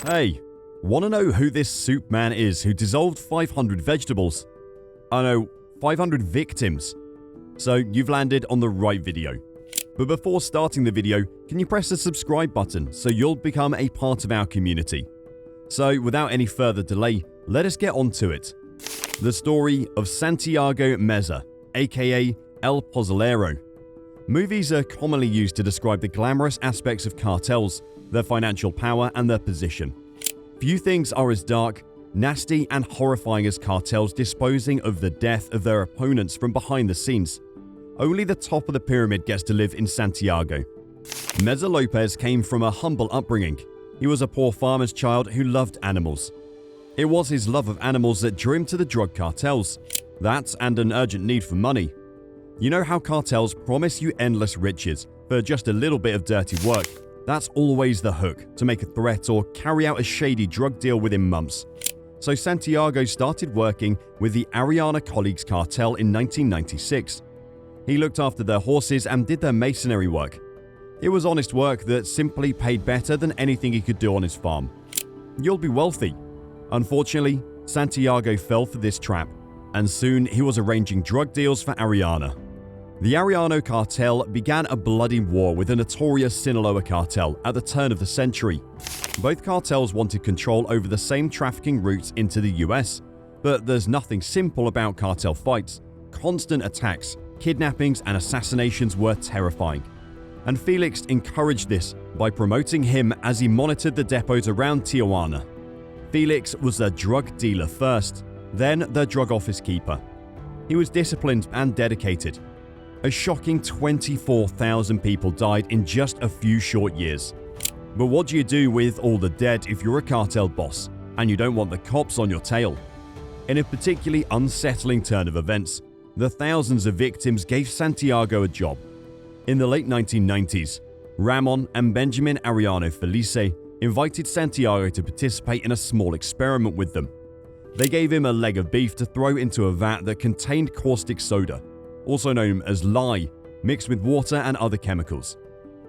Hey, wanna know who this soup man is who dissolved 500 vegetables? Oh no, 500 victims. So you've landed on the right video. But before starting the video, can you press the subscribe button so you'll become a part of our community? So without any further delay, let us get on to it. The story of Santiago Meza, aka El Pozalero. Movies are commonly used to describe the glamorous aspects of cartels, their financial power and their position. Few things are as dark, nasty and horrifying as cartels disposing of the death of their opponents from behind the scenes. Only the top of the pyramid gets to live in Santiago. Meza Lopez came from a humble upbringing. He was a poor farmer's child who loved animals. It was his love of animals that drew him to the drug cartels. That and an urgent need for money. You know how cartels promise you endless riches for just a little bit of dirty work? That's always the hook, to make a threat or carry out a shady drug deal within months. So Santiago started working with the Ariana colleagues cartel in 1996. He looked after their horses and did their masonry work. It was honest work that simply paid better than anything he could do on his farm. You'll be wealthy. Unfortunately, Santiago fell for this trap, and soon he was arranging drug deals for Ariana. The Ariana cartel began a bloody war with the notorious Sinaloa cartel at the turn of the century. Both cartels wanted control over the same trafficking routes into the US, but there's nothing simple about cartel fights. Constant attacks, kidnappings and assassinations were terrifying. And Felix encouraged this by promoting him as he monitored the depots around Tijuana. Felix was their drug dealer first, then their drug office keeper. He was disciplined and dedicated. A shocking 24,000 people died in just a few short years. But what do you do with all the dead if you're a cartel boss and you don't want the cops on your tail? In a particularly unsettling turn of events, the thousands of victims gave Santiago a job. In the late 1990s, Ramon and Benjamin Ariano Felice invited Santiago to participate in a small experiment with them. They gave him a leg of beef to throw into a vat that contained caustic soda, also known as LThe, mixed with water and other chemicals.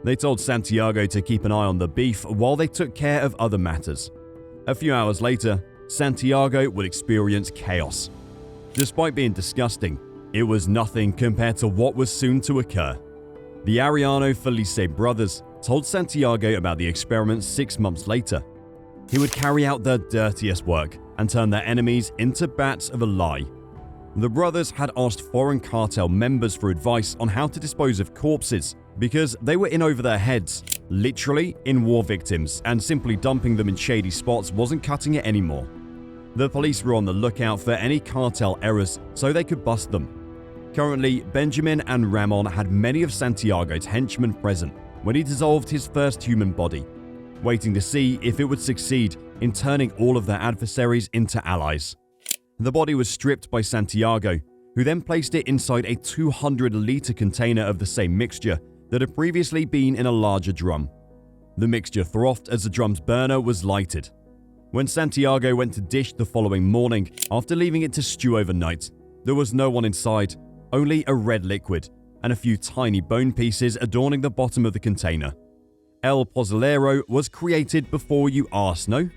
They told Santiago to keep an eye on the beef while they took care of other matters. A few hours later, Santiago would experience chaos. Despite being disgusting, it was nothing compared to what was soon to occur. The Ariano Felice brothers told Santiago about the experiment 6 months later. He would carry out their dirtiest work and turn their enemies into bats of a lie. The brothers had asked foreign cartel members for advice on how to dispose of corpses because they were in over their heads, literally in war victims, and simply dumping them in shady spots wasn't cutting it anymore. The police were on the lookout for any cartel errors so they could bust them. Currently, Benjamin and Ramon had many of Santiago's henchmen present when he dissolved his first human body, waiting to see if it would succeed in turning all of their adversaries into allies. The body was stripped by Santiago, who then placed it inside a 200-liter container of the same mixture that had previously been in a larger drum. The mixture frothed as the drum's burner was lighted. When Santiago went to dish the following morning, after leaving it to stew overnight, there was no one inside, only a red liquid and a few tiny bone pieces adorning the bottom of the container. El Pozalero was created before you asked, no?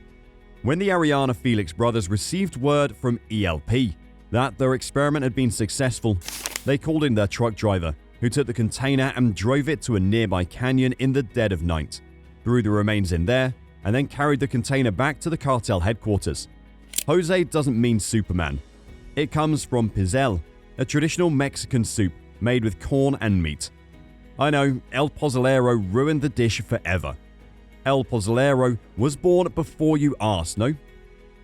When the Ariana Felix brothers received word from LThe that their experiment had been successful, they called in their truck driver, who took the container and drove it to a nearby canyon in the dead of night, threw the remains in there, and then carried the container back to the cartel headquarters. Jose doesn't mean Superman. It comes from pizel, a traditional Mexican soup made with corn and meat. I know, El Pozalero ruined the dish forever. El Pozalero was born before you asked, no?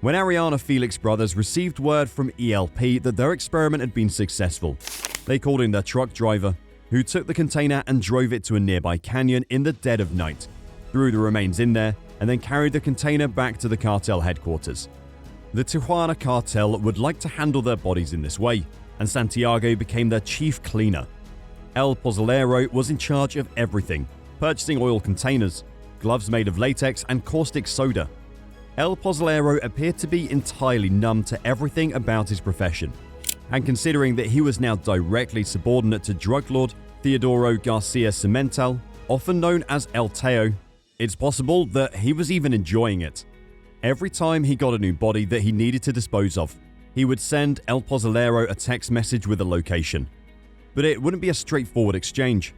When Ariana Felix brothers received word from LThe that their experiment had been successful, they called in their truck driver, who took the container and drove it to a nearby canyon in the dead of night, threw the remains in there, and then carried the container back to the cartel headquarters. The Tijuana cartel would like to handle their bodies in this way, and Santiago became their chief cleaner. El Pozalero was in charge of everything, purchasing oil containers, gloves made of latex, and caustic soda. El Pozalero appeared to be entirely numb to everything about his profession, and considering that he was now directly subordinate to drug lord Teodoro Garcia Cimental, often known as LThe, it's possible that he was even enjoying it. Every time he got a new body that he needed to dispose of, he would send El Pozalero a text message with a location. But it wouldn't be a straightforward exchange.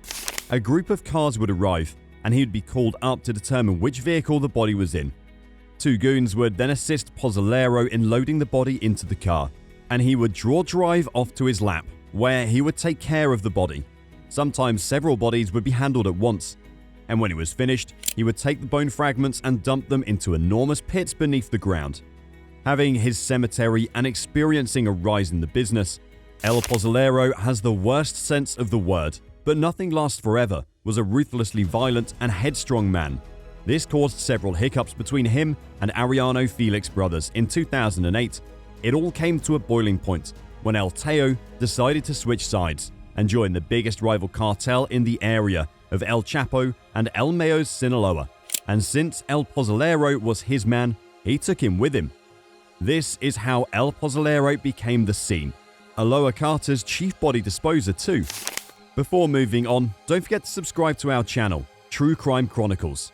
A group of cars would arrive, and he would be called up to determine which vehicle the body was in. Two goons would then assist Pozalero in loading the body into the car, and he would draw drive off to his lap, where he would take care of the body. Sometimes several bodies would be handled at once, and when it was finished, he would take the bone fragments and dump them into enormous pits beneath the ground. Having his cemetery and experiencing a rise in the business, El Pozalero has the worst sense of the word, but nothing lasts forever, was a ruthlessly violent and headstrong man. This caused several hiccups between him and Ariana Felix brothers in 2008. It all came to a boiling point when LThe decided to switch sides and join the biggest rival cartel in the area of El Chapo and El Mayo's Sinaloa. And since El Pozalero was his man, he took him with him. This is how El Pozalero became the scene, Aloha Carter's chief body disposer too. Before moving on, don't forget to subscribe to our channel, True Crime Chronicles.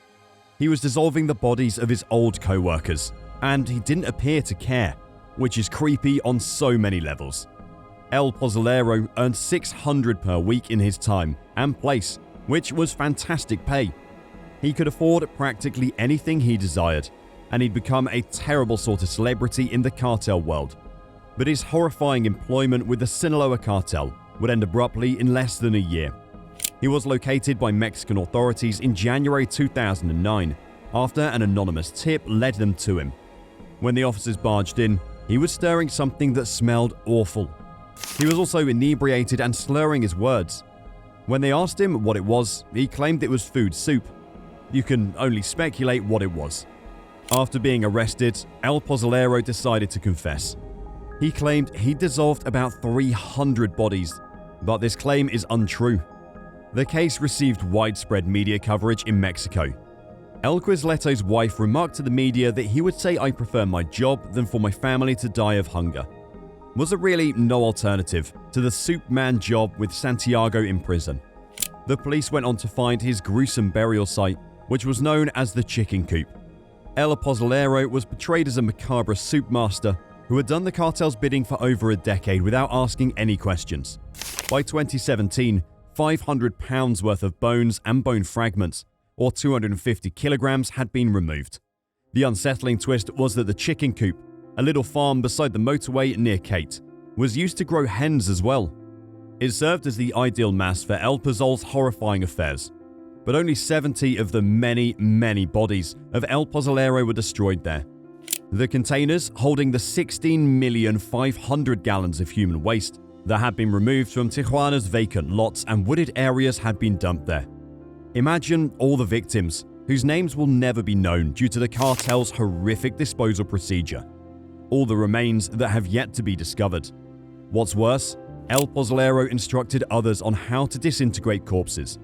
He was dissolving the bodies of his old co-workers, and he didn't appear to care, which is creepy on so many levels. El Pozalero earned $600 per week in his time and place, which was fantastic pay. He could afford practically anything he desired, and he'd become a terrible sort of celebrity in the cartel world. But his horrifying employment with the Sinaloa cartel would end abruptly in less than a year. He was located by Mexican authorities in January 2009 after an anonymous tip led them to him. When the officers barged in, he was stirring something that smelled awful. He was also inebriated and slurring his words. When they asked him what it was, he claimed it was food soup. You can only speculate what it was. After being arrested, El Pozalero decided to confess. He claimed he dissolved about 300 bodies, but this claim is untrue. The case received widespread media coverage in Mexico. El Quizleto's wife remarked to the media that he would say, "I prefer my job than for my family to die of hunger." Was there really no alternative to the soup man job with Santiago in prison? The police went on to find his gruesome burial site, which was known as the Chicken Coop. El Pozalero was portrayed as a macabre soup master who had done the cartel's bidding for over a decade without asking any questions. By 2017, 500 pounds worth of bones and bone fragments, or 250 kilograms, had been removed. The unsettling twist was that the Chicken Coop, a little farm beside the motorway near Kate, was used to grow hens as well. It served as the ideal mass for El Pozal's horrifying affairs, but only 70 of the many bodies of El Pozalero were destroyed there. The containers holding the 16,500,000 gallons of human waste that had been removed from Tijuana's vacant lots and wooded areas had been dumped there. Imagine all the victims whose names will never be known due to the cartel's horrific disposal procedure. All the remains that have yet to be discovered. What's worse, El Pozalero instructed others on how to disintegrate corpses,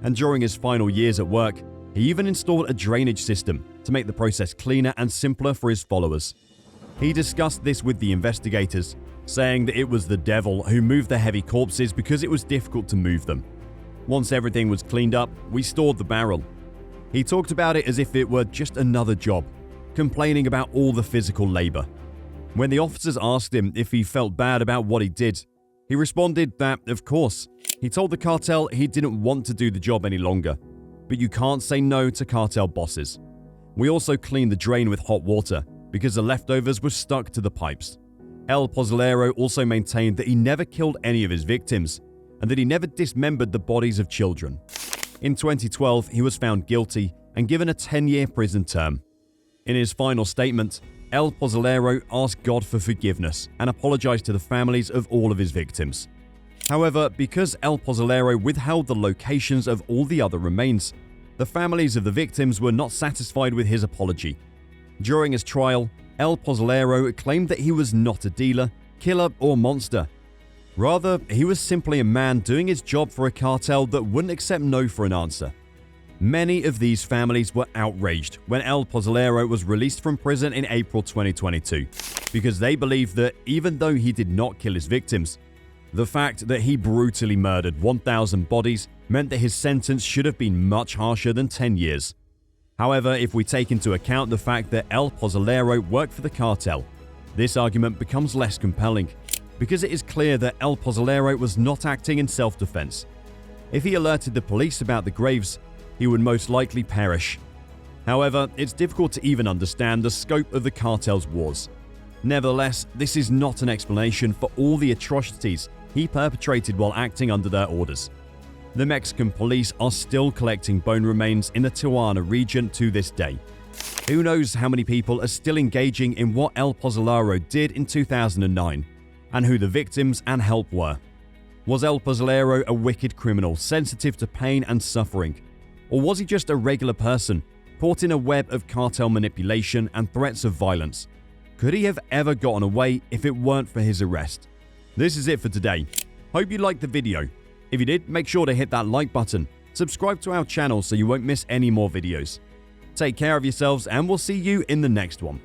and during his final years at work, he even installed a drainage system to make the process cleaner and simpler for his followers. He discussed this with the investigators, saying that it was the devil who moved the heavy corpses because it was difficult to move them. Once everything was cleaned up, we stored the barrel. He talked about it as if it were just another job, complaining about all the physical labor. When the officers asked him if he felt bad about what he did, he responded that, of course. He told the cartel he didn't want to do the job any longer, but you can't say no to cartel bosses. We also cleaned the drain with hot water because the leftovers were stuck to the pipes. El Pozalero also maintained that he never killed any of his victims and that he never dismembered the bodies of children. In 2012, he was found guilty and given a 10-year prison term. In his final statement, El Pozalero asked God for forgiveness and apologized to the families of all of his victims. However, because El Pozalero withheld the locations of all the other remains, the families of the victims were not satisfied with his apology. During his trial, El Pozalero claimed that he was not a dealer, killer, or monster. Rather, he was simply a man doing his job for a cartel that wouldn't accept no for an answer. Many of these families were outraged when El Pozalero was released from prison in April 2022 because they believed that even though he did not kill his victims, the fact that he brutally murdered 1,000 bodies meant that his sentence should have been much harsher than 10 years. However, if we take into account the fact that El Pozalero worked for the cartel, this argument becomes less compelling, because it is clear that El Pozalero was not acting in self-defense. If he alerted the police about the graves, he would most likely perish. However, it's difficult to even understand the scope of the cartel's wars. Nevertheless, this is not an explanation for all the atrocities he perpetrated while acting under their orders. The Mexican police are still collecting bone remains in the Tijuana region to this day. Who knows how many people are still engaging in what El Pozalero did in 2009, and who the victims and help were. Was El Pozalero a wicked criminal sensitive to pain and suffering? Or was he just a regular person, caught in a web of cartel manipulation and threats of violence? Could he have ever gotten away if it weren't for his arrest? This is it for today. Hope you liked the video. If you did, make sure to hit that like button, subscribe to our channel so you won't miss any more videos. Take care of yourselves and we'll see you in the next one.